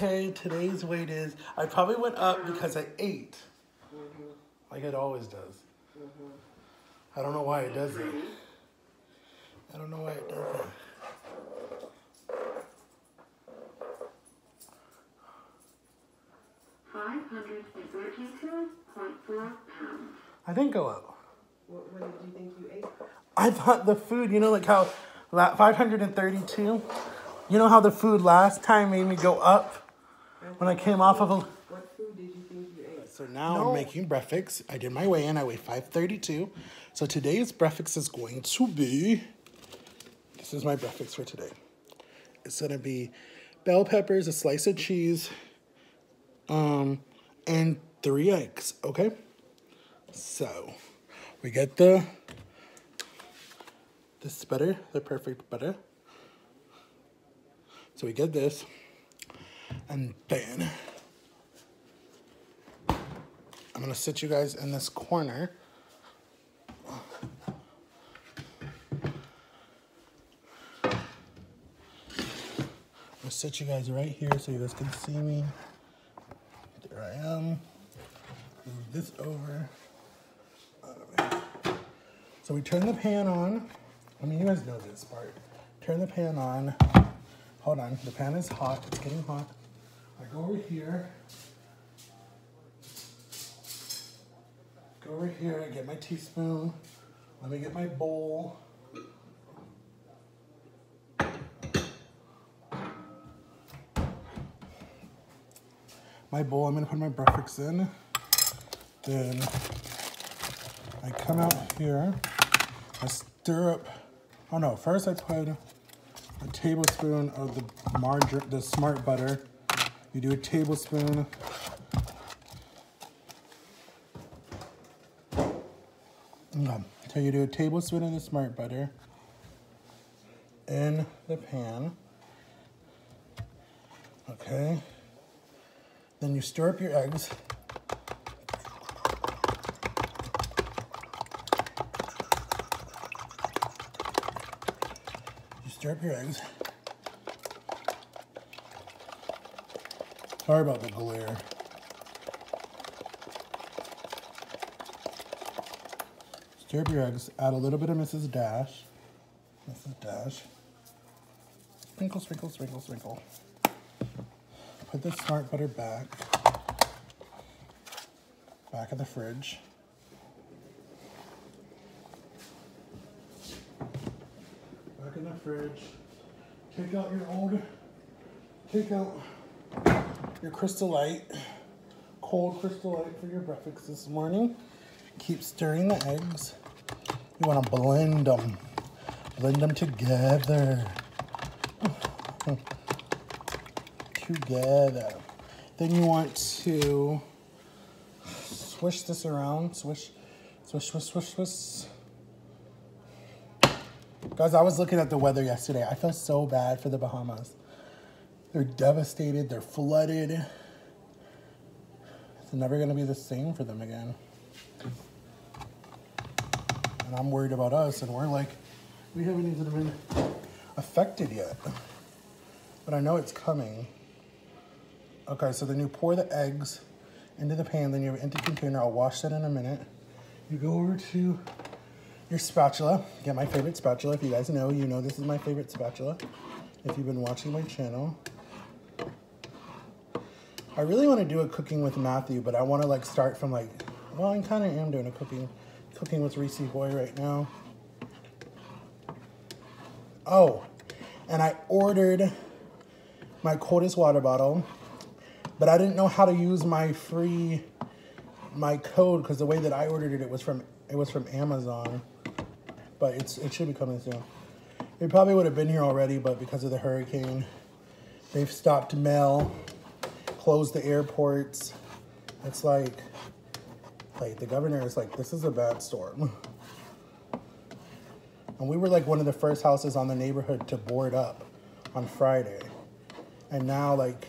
Okay, today's weight is, I probably went up because I ate. Like it always does. I don't know why it does it. I don't know why it does it. £532.4. I didn't go up. What did you think you ate? I thought the food, you know, like how 532, you know how the food last time made me go up when I came off of a... What food did you think you ate? So now I'm making breakfast. I did my weigh-in. I weighed 532. So today's breakfast is going to be... This is my breakfast for today. It's going to be bell peppers, a slice of cheese, and 3 eggs, okay? So, we get this butter, the perfect butter. So we get this, and then I'm gonna sit you guys in this corner. I'm gonna sit you guys right here so you guys can see me. There I am. Move this over. So we turn the pan on. I mean, you guys know this part. Turn the pan on. Hold on, the pan is hot. It's getting hot. I go over here. Go over here, I get my teaspoon. Let me get my bowl. My bowl, I'm gonna put my breakfast in. Then I come out here, I stir up, oh no, first I put a tablespoon of the smart butter. You do a tablespoon. So you do a tablespoon of the smart butter in the pan. Okay. Then you stir up your eggs. Stir up your eggs. Sorry about the glare. Stir up your eggs. Add a little bit of Mrs. Dash. Sprinkle, sprinkle, sprinkle, sprinkle. Put the smart butter back in the fridge. Back in the fridge. Take out your Crystal Light, cold Crystal Light for your breakfast this morning. Keep stirring the eggs. You want to blend them together. Then you want to swish this around. Swish, swish, swish, swish, swish. Guys, I was looking at the weather yesterday. I feel so bad for the Bahamas. They're devastated. They're flooded. It's never going to be the same for them again. And I'm worried about us, and we're like, we haven't even been affected yet. But I know it's coming. Okay, so then you pour the eggs into the pan, then you have an empty container. I'll wash that in a minute. You go over to your spatula. Get my favorite spatula. If you guys know, you know this is my favorite spatula. If you've been watching my channel. I really want to do a cooking with Matthew, but I want to like start from like, well, I kind of am doing a cooking with Reese Boy right now. Oh, and I ordered my coldest water bottle, but I didn't know how to use my code because the way that I ordered it, it was from Amazon, but it should be coming soon. It probably would have been here already, but because of the hurricane, they've stopped mail, closed the airports. It's like the governor is like, this is a bad storm. And we were like one of the first houses on the neighborhood to board up on Friday. And now like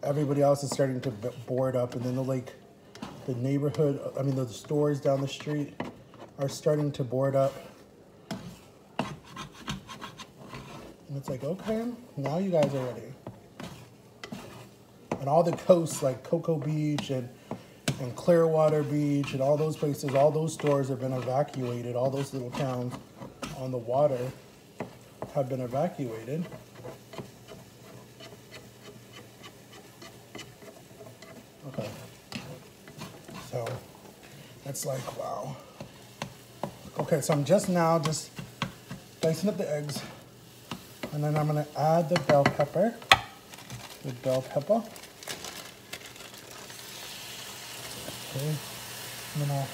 everybody else is starting to board up, and then the neighborhood, I mean the stores down the street are starting to board up. And it's like, okay, now you guys are ready. And all the coasts like Cocoa Beach and Clearwater Beach and all those places, all those stores have been evacuated. All those little towns on the water have been evacuated. Okay. So that's like, wow. Okay, so I'm just dicing up the eggs. And then I'm gonna add the bell pepper. The bell pepper. Okay. I'm gonna,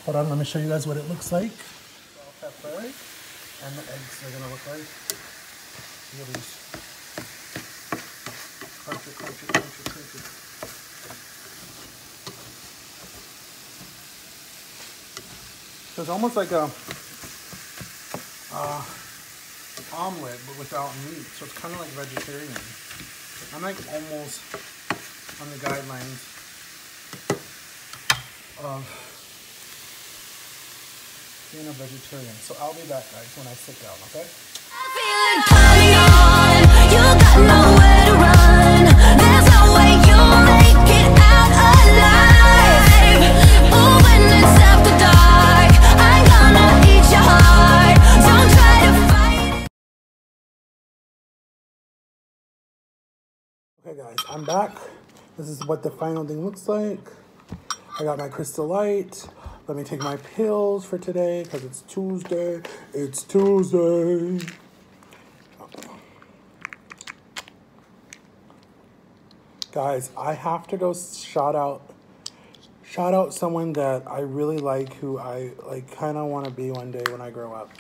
hold on, let me show you guys what it looks like. Bell pepper. And the eggs are gonna look like. Look at these. Crunchy, crunchy, crunchy, crunchy. So it's almost like a omelet, but without meat. So it's kind of like vegetarian. I'm like almost on the guidelines of being a vegetarian. So I'll be back, guys, when I sit down, okay? You got nowhere to run. There's no way you'll make it out alive. Ooh, when it's after dark, I'm gonna eat your heart. Don't try to fight it. Okay, guys, I'm back. This is what the final thing looks like. I got my Crystal Light. Let me take my pills for today because it's Tuesday. It's Tuesday. Guys, I have to go shout out someone that I really like, who I like kind of want to be one day when I grow up.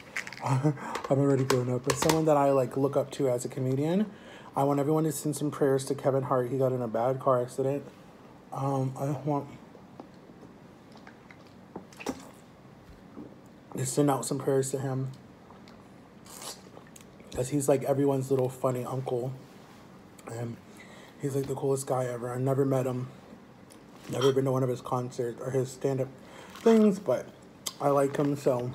I'm already grown up, but someone that I like look up to as a comedian. I want everyone to send some prayers to Kevin Hart. He got in a bad car accident. I want to send out some prayers to him because he's like everyone's little funny uncle, and he's like the coolest guy ever. I never met him, never been to one of his concerts or his stand-up things, but I like him, so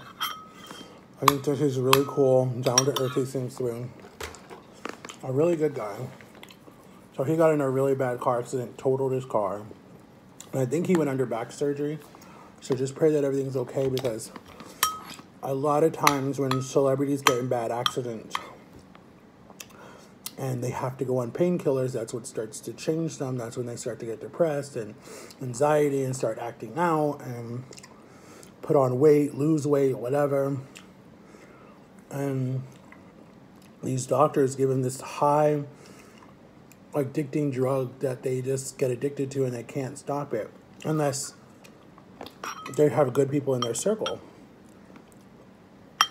I think that he's really cool, down to earth. He seems to be a really good guy. So he got in a really bad car accident, totaled his car, and I think he went under back surgery. So just pray that everything's okay, because a lot of times when celebrities get in bad accidents and they have to go on painkillers, that's what starts to change them. That's when they start to get depressed and anxiety and start acting out and put on weight, lose weight, whatever. And these doctors give them this high addicting drug that they just get addicted to and they can't stop it unless they have good people in their circle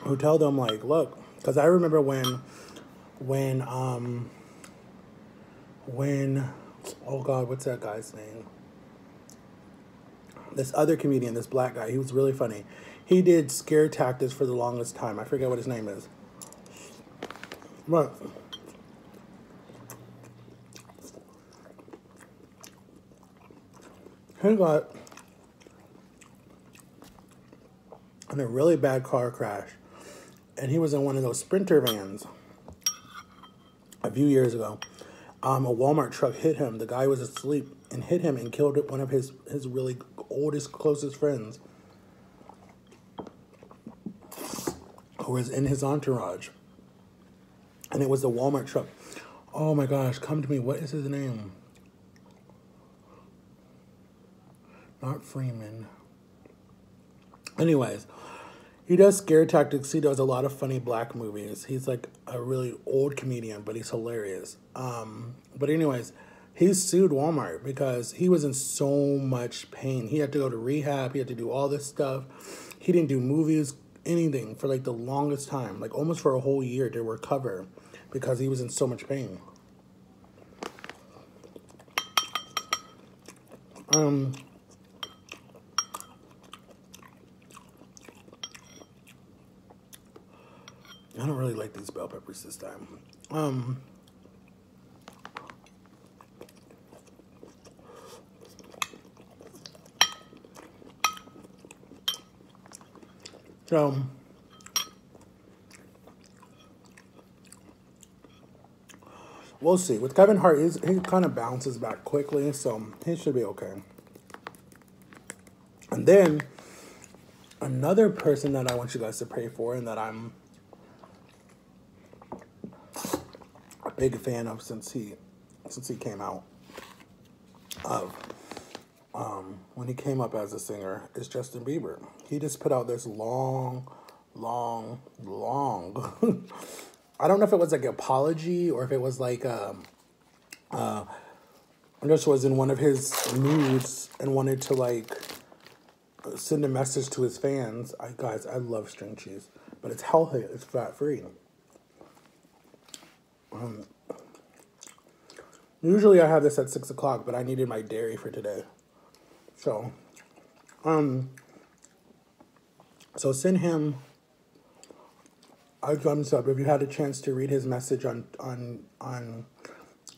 who tell them, like, look, because I remember when, oh God, what's that guy's name? This other comedian, this black guy, he was really funny. He did scare tactics for the longest time. I forget what his name is. But he got in a really bad car crash, and he was in one of those Sprinter vans a few years ago. A Walmart truck hit him. The guy was asleep and hit him and killed one of his really oldest, closest friends who was in his entourage. And it was the Walmart truck. Oh my gosh, come to me. What is his name? Not Freeman. Anyways, he does scare tactics. He does a lot of funny black movies. He's like a really old comedian, but he's hilarious. But anyways, he sued Walmart because he was in so much pain. He had to go to rehab. He had to do all this stuff. He didn't do movies, anything, for like the longest time, like almost for a whole year to recover because he was in so much pain. I don't really like these bell peppers this time. So We'll see. With Kevin Hart, he kind of bounces back quickly, so he should be okay. And then another person that I want you guys to pray for, and that I'm a big fan of since he came out of when he came up as a singer, is Justin Bieber. He just put out this long I don't know if it was like an apology or if it was like just was in one of his moods and wanted to like send a message to his fans. Guys, I love string cheese, but it's healthy. It's fat free. Usually I have this at 6 o'clock, but I needed my dairy for today. So, so send him a thumbs up if you had a chance to read his message on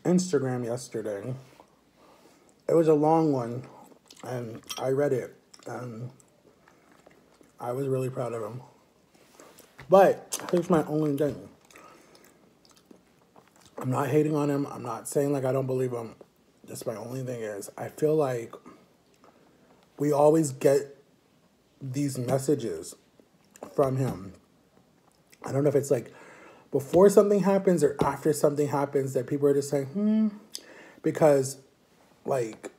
Instagram yesterday. It was a long one, and I read it, and I was really proud of him. But here's my only thing. I'm not hating on him. I'm not saying like I don't believe him. Just my only thing is I feel like we always get these messages from him. I don't know if it's like before something happens or after something happens that people are just saying, because like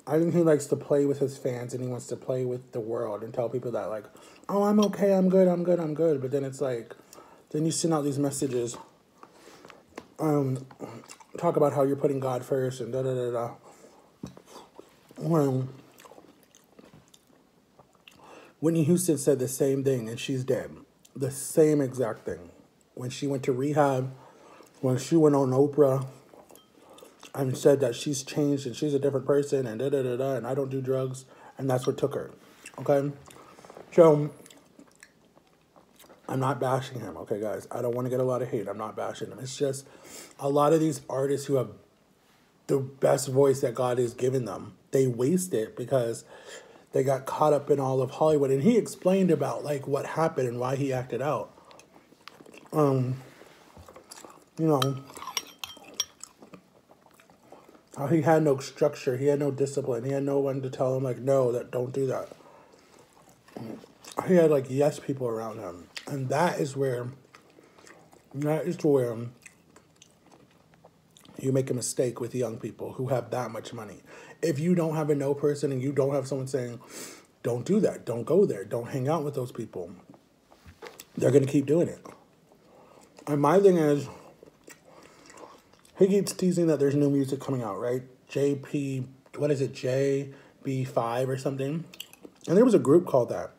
I think he likes to play with his fans and he wants to play with the world and tell people that like, oh, I'm okay, I'm good. But then it's like, then you send out these messages, talk about how you're putting God first and da-da-da-da. When Whitney Houston said the same thing and she's dead. The same exact thing. When she went to rehab, when she went on Oprah and said that she's changed and she's a different person and da-da-da-da and I don't do drugs, and that's what took her. Okay? So I'm not bashing him, okay, guys? I don't want to get a lot of hate. I'm not bashing him. It's just a lot of these artists who have the best voice that God has given them, they waste it because they got caught up in all of Hollywood. And he explained about, like, what happened and why he acted out. You know, how he had no structure. He had no discipline. He had no one to tell him, like, no, don't do that. He had, like, yes people around him. And that is where you make a mistake with young people who have that much money. If you don't have a no person and you don't have someone saying, don't do that, don't go there, don't hang out with those people, they're going to keep doing it. And my thing is, he keeps teasing that there's new music coming out, right? JB5 or something? And there was a group called that.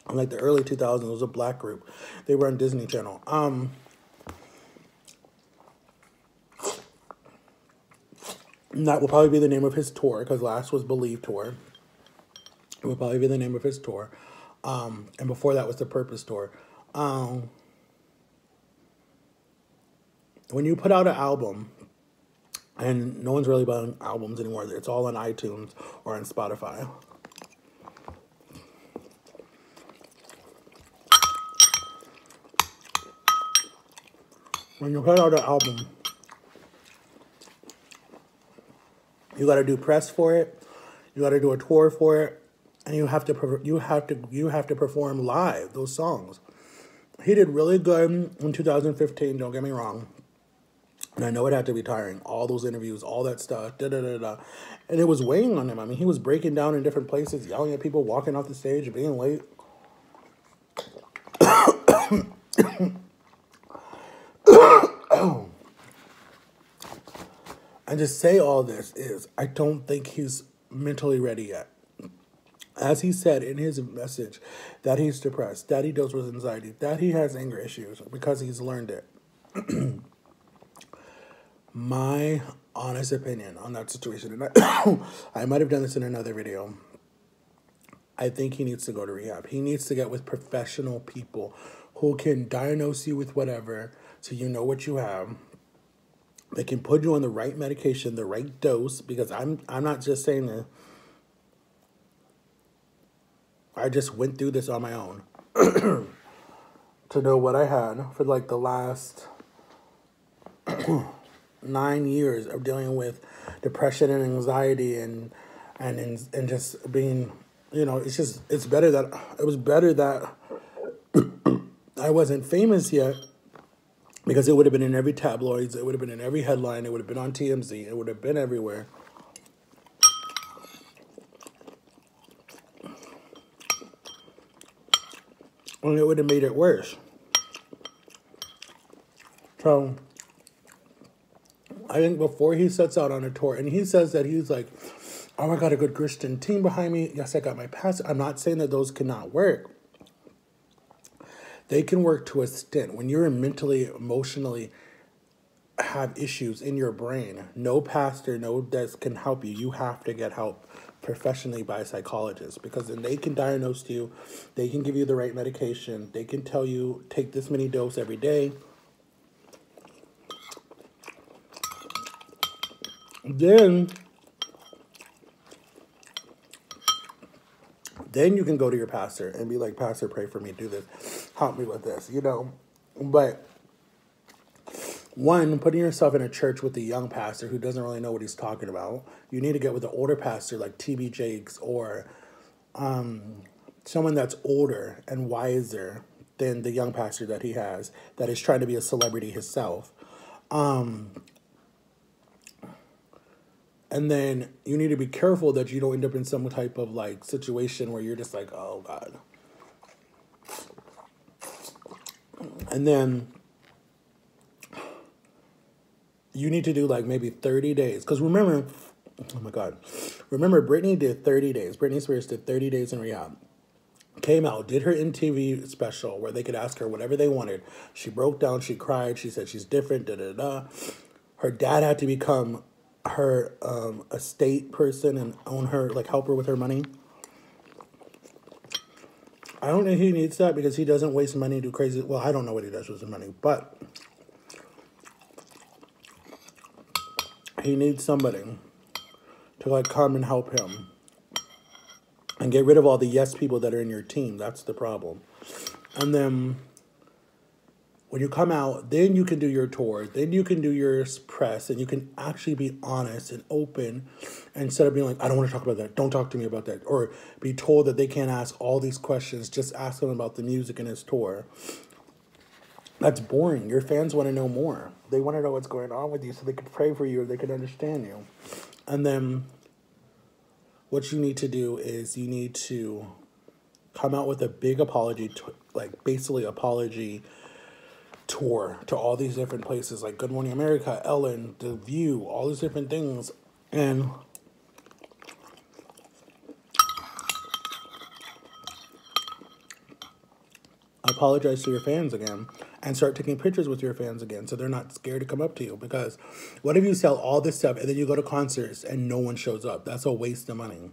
In like the early 2000s, it was a black group. They were on Disney Channel. And that will probably be the name of his tour, because last was Believe Tour. It will probably be the name of his tour. And before that was the Purpose Tour. When you put out an album, and no one's really buying albums anymore, it's all on iTunes or on Spotify. When you put out an album, you got to do press for it, you got to do a tour for it, and you have to perform live those songs. He did really good in 2015. Don't get me wrong, and I know it had to be tiring. All those interviews, all that stuff, and it was weighing on him. I mean, he was breaking down in different places, yelling at people, walking off the stage, being late. And to say all this is, I don't think he's mentally ready yet. As he said in his message, that he's depressed, that he deals with anxiety, that he has anger issues because he's learned it. My honest opinion on that situation, and I might have done this in another video, I think he needs to go to rehab. He needs to get with professional people who can diagnose you with whatever, so you know what you have. They can put you on the right medication, the right dose, because I'm not just saying that. I just went through this on my own. to know what I had for like the last 9 years of dealing with depression and anxiety and just being, you know, it's better that it was better that I wasn't famous yet, because it would have been in every tabloids, it would have been in every headline, it would have been on TMZ, it would have been everywhere. And it would have made it worse. So I think before he sets out on a tour, and he says that he's like, oh, I got a good Christian team behind me. Yes, I got my pastor. I'm not saying that those cannot work. They can work to a extent. When you're mentally, emotionally have issues in your brain, no pastor, no desk can help you. You have to get help professionally by a psychologist, because then they can diagnose you. They can give you the right medication. They can tell you, take this many doses every day. Then you can go to your pastor and be like, Pastor, pray for me, do this, help me with this, you know. But one, putting yourself in a church with a young pastor who doesn't really know what he's talking about, you need to get with an older pastor like TB Jakes, or someone that's older and wiser than the young pastor that he has, that is trying to be a celebrity himself. And then you need to be careful that you don't end up in some type of like situation where you're just like, oh God. And then you need to do like maybe 30 days. Because remember, oh my God. Remember, Britney did 30 days. Britney Spears did 30 days in rehab. Came out, did her MTV special where they could ask her whatever they wanted. She broke down, she cried, she said she's different, da-da-da. Her dad had to become her estate person and own her, like help her with her money. I don't think he needs that, because he doesn't waste money, do crazy. Well, I don't know what he does with his money, but he needs somebody to like come and help him and get rid of all the yes people that are in your team. That's the problem. And then when you come out, then you can do your tour, then you can do your press, and you can actually be honest and open, instead of being like, I don't want to talk about that, don't talk to me about that, or be told that they can't ask all these questions, just ask them about the music and his tour. That's boring. Your fans want to know more. They want to know what's going on with you so they can pray for you, or they can understand you. And then what you need to do is you need to come out with a big apology, like basically apology tour to all these different places, like Good Morning America, Ellen, The View, all these different things, and apologize to your fans again, and start taking pictures with your fans again, so they're not scared to come up to you. Because what if you sell all this stuff and then you go to concerts and no one shows up? That's a waste of money.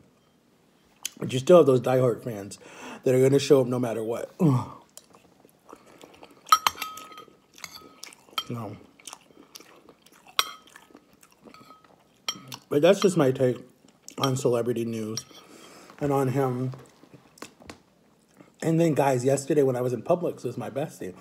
But you still have those diehard fans that are going to show up no matter what. No. But that's just my take on celebrity news and on him. And then, guys, yesterday when I was in Publix with my bestie,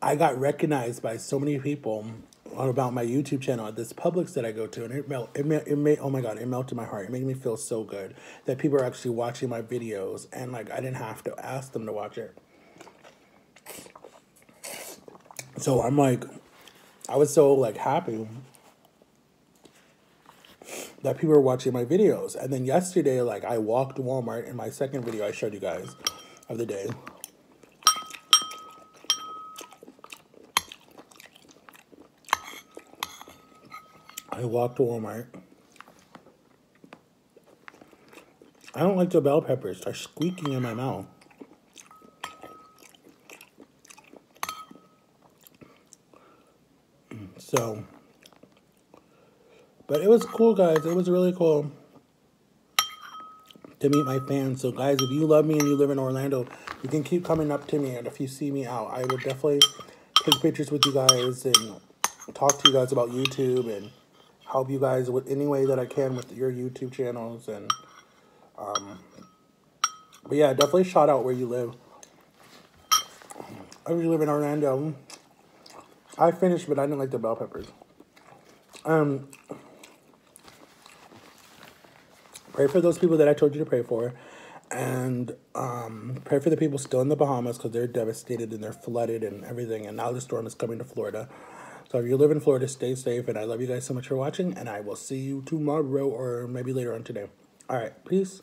I got recognized by so many people about my YouTube channel at this Publix that I go to, and oh my God, it melted my heart. It made me feel so good that people are actually watching my videos, and like I didn't have to ask them to watch it. So I'm like, I was so like happy that people were watching my videos. And then yesterday, like I walked Walmart in my second video I showed you guys of the day. I walked to Walmart. I don't like the bell peppers. They're squeaking in my mouth. So, but it was cool, guys. It was really cool to meet my fans. So, guys, if you love me and you live in Orlando, you can keep coming up to me. And if you see me out, I would definitely take pictures with you guys and talk to you guys about YouTube and help you guys with any way that I can with your YouTube channels. And but yeah, definitely shout out where you live. if you live in Orlando, I finished, but I didn't like the bell peppers. Pray for those people that I told you to pray for. And pray for the people still in the Bahamas because they're devastated and they're flooded and everything. And now the storm is coming to Florida. So if you live in Florida, stay safe. And I love you guys so much for watching. And I will see you tomorrow or maybe later on today. All right. Peace.